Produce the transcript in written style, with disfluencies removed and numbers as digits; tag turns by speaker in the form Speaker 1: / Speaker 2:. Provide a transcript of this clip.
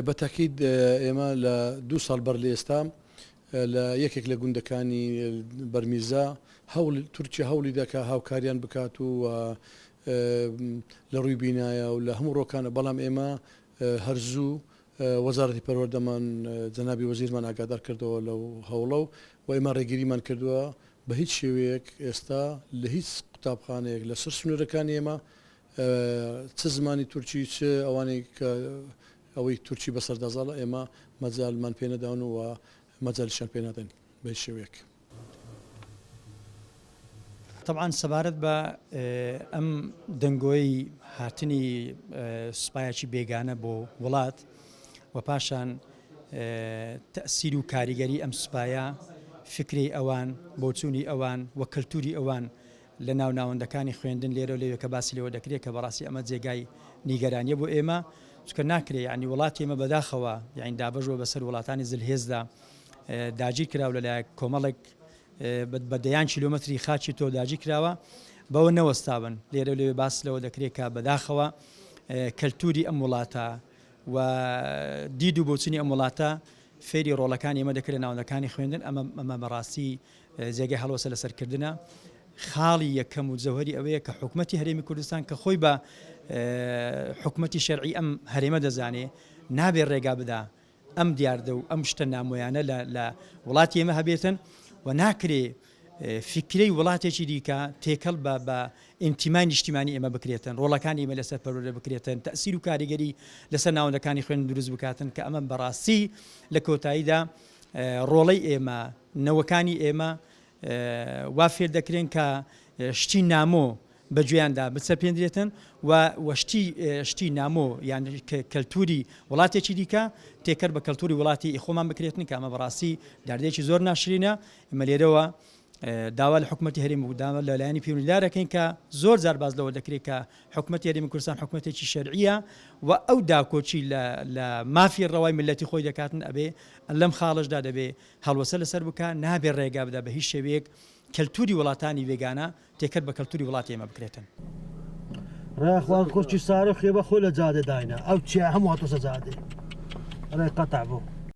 Speaker 1: بەتاکید ئێمە لە 2 ساڵ بەر لە ئێستا لە یەکێک لە گوندەکانی بەرمیزە تورکیا هەوڵی دەکا هاوکاریان بکات و لە ڕووی بینایە و لە هەموو ڕۆکانە بەڵام ئێمە هەرزوو وەزارەتی پەروەردەمان جەنابی وەزیرمان ئاگادار کردەوە لەو هەوڵە و ئێمە ڕێگیریمان کردووە بە هیچ شێوەیەک ئێستا لە هیچ قوتابخانەیەک لە سەر سنوورەکانی ئێمە چ زمانی تورکی چ ئەوانەی کە ئەوەی تورکی بەسەردازاڵە ئێمە مەجالمان پێ نەداون و مەجالیشان پێ نادەن بە هیچ شێوەیەک.
Speaker 2: طبعا سەبارەت بە ئەم دەنگۆی هاتنی سوپایەکی بێگانە بۆ وڵات و پاشان تەسیر و کاریگەری ئەم سوپایە فکری ئەوان بۆ چوونی ئەوان و کەلتوری ئەوان لە ناو ناوەندەکانی خوێندن لێرە و لێوێ کە باسی لێوە دەکرێت کە بەڕاستی ئەمە جێگای نیگەرانیە بۆ ئێمە چکە ناکرێت یعنی وڵاتی ئێمە بەداخەوە یعنی دابەژەوە بەسەر وڵاتانی زلهێزدا داگیر کراوە لەلایە کۆمەڵێک بەدەیان کیلۆمەتری خاچی تۆ داگیر کراوە بەوە نەوەستاون لێرە لێوێ باس لەوە دەکرێت کە بەداخەوە کەلتوری ئەم وڵاتە و دید و بۆچنی ئەم وڵاتە فێری ڕۆڵەکانی ئێمە دەکرێت ناوەندەکانی خوێندن ئەمە بەڕاستی جێگەی هەڵوەسە لەسەرکردنە خاڵی یەکەم و جەوهری ئەوەیە کە حکوومەتی هەرێمی کوردستان کە خۆی بە حکوومەتی شەرعی ئەم هەرێمە دەزانێ نابێ ڕێگا بدا ئەم دیاردە و ئەم شتە نامۆیانە لە وڵاتی ئێمە هەبێتن و ناکرێ فکرەی وڵاتێکی دیکە تێکەڵ بە ئیمتیمای نیشتیمانی ئێمە بکرێتن ڕۆڵەکانی ئێمە لەسەر پەروەردە بکرێتن تەسیر و کاریگەری لەسەر ناوەندەکانی خوێندن دروست بکاتن کە ئەمە بەڕاستی لە کۆتاییدا ڕۆڵەی ئێمە نەوەکانی ئێمە وا فێر دەکرێن کە شتی نامۆ بەگوێیاندا بچەپێندرێتن و شتی نامۆ یان کەلتوری وڵاتێکی دیکە تێکەر بە کەلتوری وڵاتی خۆمان بکرێتن کە ئەمە بەڕاستی داردێکی زۆر ناشرینە ئێمە لێرەوە داوا لە حکوومەتی هەرێمی و داوا لە لایەنی پیرۆزدارەکەین کە زۆر جار باز لەوە دەکرێت کە حکوومەتی هەرێمی کوردستان حکوومەتێکی شەرعیە و ئەو داکۆچی لە مافی ڕەوای ملەتی خۆی دەکاتن ئەبێ لەم خاڵشدا دەبێ هەڵوەسە لەسەر بکە نابێ ڕێگا بدا بە هیچ شێوەیەک کەلتوری وڵاتانی وێگانە تێکەر بە کەلتوری وڵاتی ئێمە بکرێتن.
Speaker 3: ڕێخوان کوشتی سارە خێبە خۆ لە جادە داینە ئەو چیا هەموو هاتۆ سەجادێ ڕێ قەتع بوو.